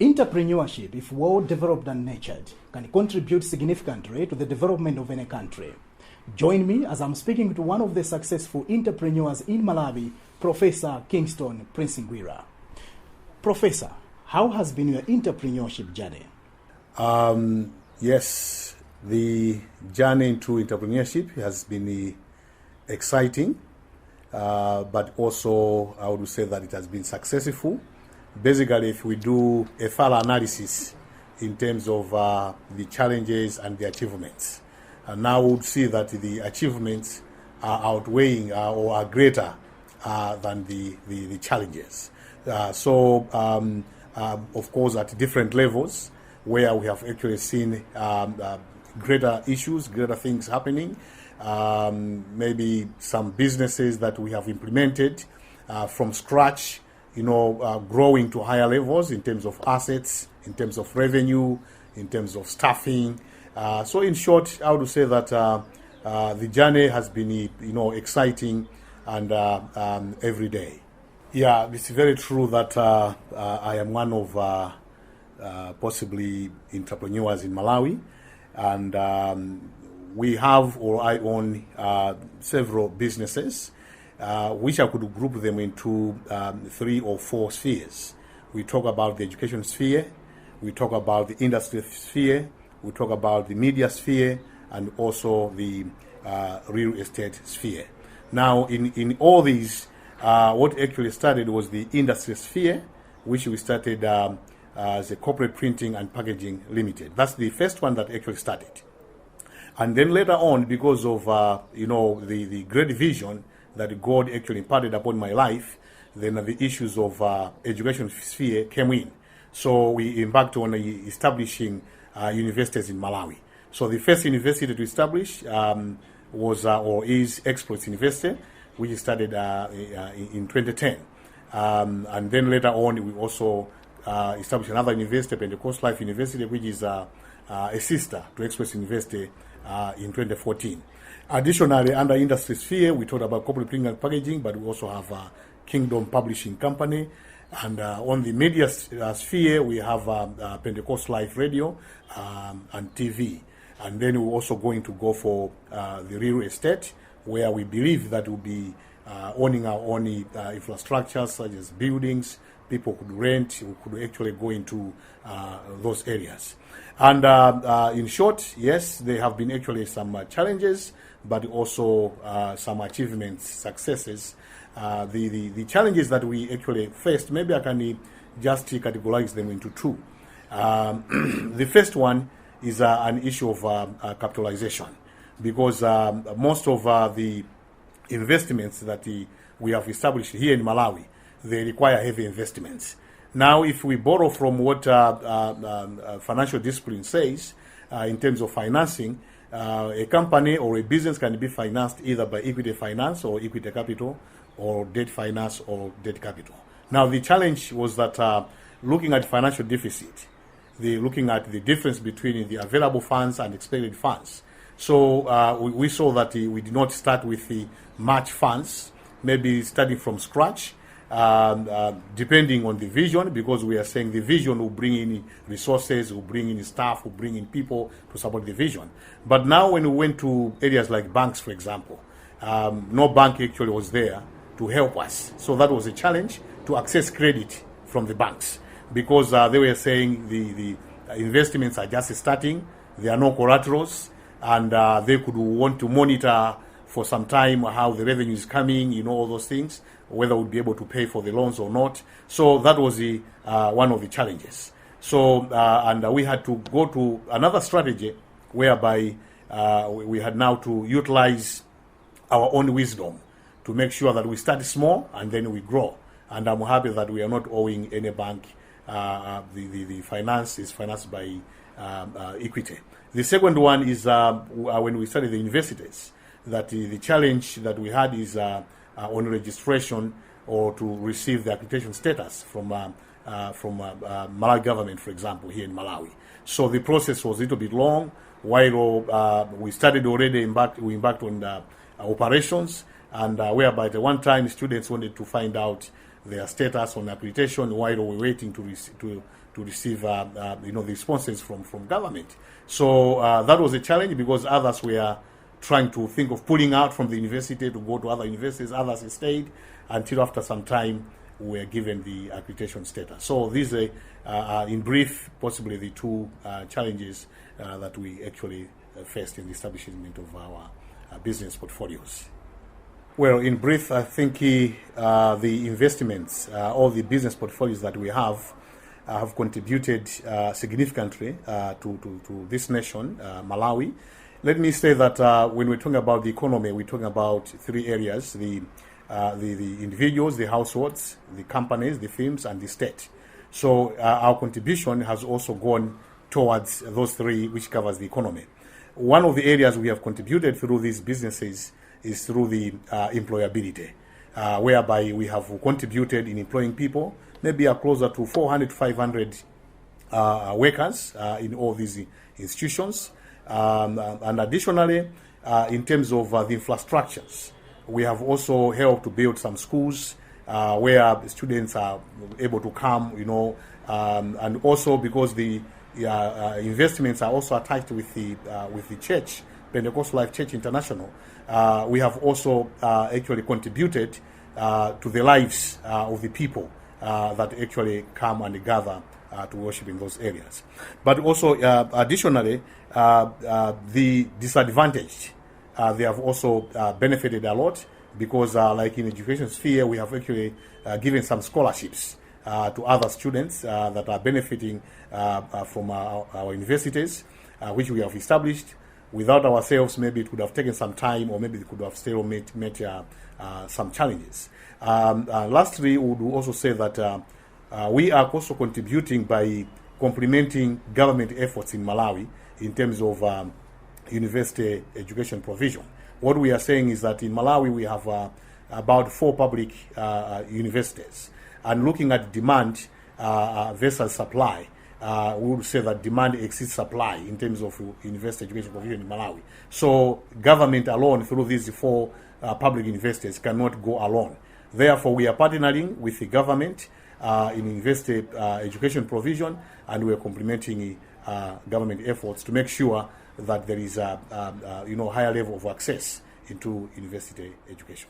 Entrepreneurship, if well developed and nurtured, can contribute significantly to the development of any country. Join me as I'm speaking to one of the successful entrepreneurs in Malawi, Professor Kingstone Ngwira. Professor, how has been your entrepreneurship journey? Yes, the journey into entrepreneurship has been exciting, but also I would say that it has been successful. Basically, if we do a thorough analysis in terms of the challenges and the achievements, and now we would see that the achievements are outweighing or are greater than the challenges. Of course, at different levels, where we have actually seen greater issues, greater things happening, maybe some businesses that we have implemented from scratch, growing to higher levels in terms of assets, in terms of revenue, in terms of staffing. So in short, I would say that the journey has been, exciting and every day. Yeah, it's very true that I am one of possibly entrepreneurs in Malawi, and we have, or I own, several businesses, which I could group them into 3 or 4 spheres. We talk about the education sphere, we talk about the industry sphere, we talk about the media sphere, and also the real estate sphere. Now, in all these, what actually started was the industry sphere, which we started as a corporate printing and packaging limited. That's the first one that actually started. And then later on, because of the great vision that God actually imparted upon my life, then the issues of education sphere came in. So we embarked on establishing universities in Malawi. So the first university to establish was or is Exploits University, which started in 2010. And then later on, we also established another university, Pentecost Life University, which is a sister to Exploits University in 2014. Additionally, under industry sphere, we talked about corporate printing and packaging, but we also have a Kingdom Publishing Company. And on the media sphere, we have Pentecost Life Radio and TV. And then we're also going to go for the real estate, where we believe that we'll be owning our own infrastructure, such as buildings. People could rent, we could actually go into those areas. And in short, yes, there have been actually some challenges, but also some achievements, successes. The challenges that we actually faced, maybe I can just categorize them into 2. The first one is an issue of capitalization, because most of the investments that we have established here in Malawi, they require heavy investments. Now, if we borrow from what financial discipline says in terms of financing, a company or a business can be financed either by equity finance or equity capital, or debt finance or debt capital. Now, the challenge was that looking at financial deficit, looking at the difference between the available funds and expected funds. So we saw that we did not start with the match funds, maybe starting from scratch, depending on the vision, because we are saying the vision will bring in resources, will bring in staff, will bring in people to support the vision. But now when we went to areas like banks, for example, no bank actually was there to help us. So that was a challenge to access credit from the banks, because they were saying the investments are just starting, there are no collaterals, and they could want to monitor for some time how the revenue is coming, all those things, whether we'll be able to pay for the loans or not. So that was one of the challenges. So, and we had to go to another strategy whereby we had now to utilize our own wisdom to make sure that we start small and then we grow. And I'm happy that we are not owing any bank. The finance is financed by equity. The second one is when we started the universities, that the challenge that we had is on registration or to receive the accreditation status from Malawi government, for example, here in Malawi. So the process was a little bit long. While we started already, we embarked on operations, and whereby at one time students wanted to find out their status on accreditation while we were waiting to receive the responses from government. So that was a challenge, because others were trying to think of pulling out from the university to go to other universities. Others stayed until after some time we were given the accreditation status. So these are, in brief, possibly the two challenges that we actually faced in the establishment of our business portfolios. Well, in brief, I think the investments, all the business portfolios that we have contributed significantly to this nation, Malawi. Let me say that when we're talking about the economy, we're talking about three areas: the individuals, the households, the companies, the firms, and the state. So our contribution has also gone towards those three, which covers the economy. One of the areas we have contributed through these businesses is through the employability, whereby we have contributed in employing people, maybe closer to 400 to 500 workers in all these institutions. And additionally, in terms of the infrastructures, we have also helped to build some schools where the students are able to come, and also because the investments are also attached with the church, Pentecostal Life Church International. We have also actually contributed to the lives of the people that actually come and gather to worship in those areas. But also, additionally, the disadvantaged, they have also benefited a lot, because like in education sphere, we have actually given some scholarships to other students that are benefiting from our universities, which we have established. Without ourselves, maybe it would have taken some time, or maybe it could have still met some challenges. Lastly, we would also say that we are also contributing by complementing government efforts in Malawi in terms of university education provision. What we are saying is that in Malawi we have about 4 public universities, and looking at demand versus supply, we would say that demand exceeds supply in terms of university education provision in Malawi. So government alone, through these 4 public universities, cannot go alone. Therefore, we are partnering with the government in university education provision, and we are complementing government efforts to make sure that there is a higher level of access into university education.